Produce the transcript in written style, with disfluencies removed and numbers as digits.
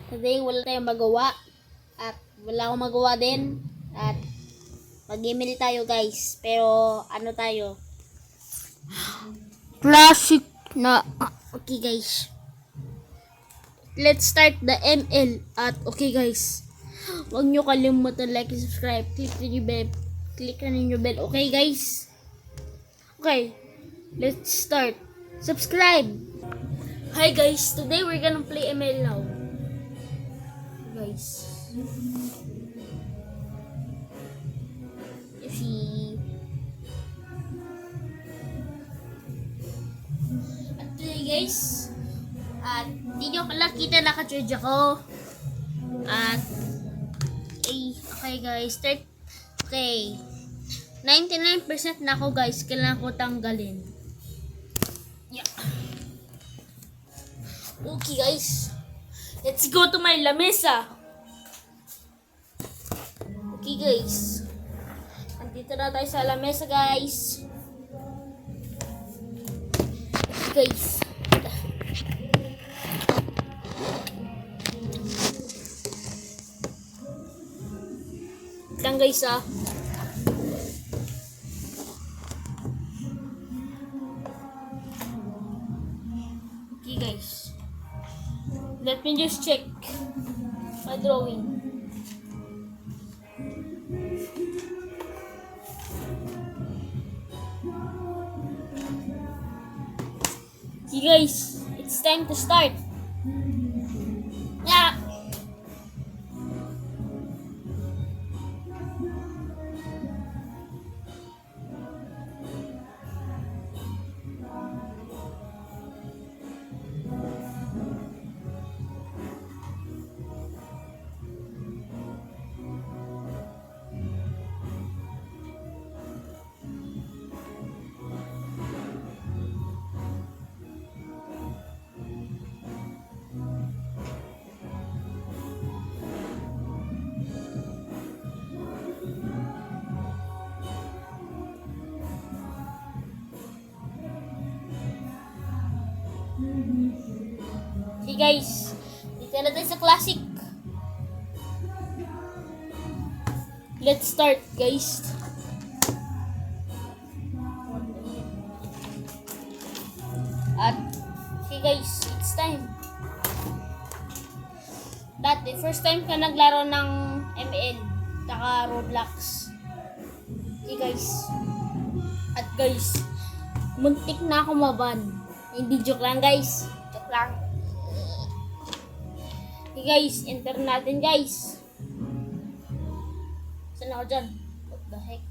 Today wala tayong magawa. At wala akong magawa din. At mag-email tayo guys. Pero ano tayo? Classic na. Okay guys. Let's start the ML. At okay guys. Huwag nyo kalimutan like and subscribe. Click na ninyo bell. Okay guys. Okay. Let's start. Subscribe. Hi guys. Today we're gonna play ML now. Guys. See. At today guys. At hindi nyo pala kita naka-charge ako. At okay guys. Start. Okay. 99% na ako guys. Kailangan ko tanggalin. Yeah. Okay guys. Let's go to my lamesa. Okay guys. Andito na tayo sa lamesa guys. Okay guys. Lang guys ah. Okay guys. Let me just check my drawing. Okay guys, it's time to start. Yeah. Okay guys, dito na tayo sa classic. Let's start guys. At okay guys, it's time. Dati, first time ka naglaro ng ML saka Roblox. Okay guys. At guys, muntik na ako maban. Hindi joke lang guys. Joke lang. Okay guys, enter natin guys. Saan ako dyan? What the heck?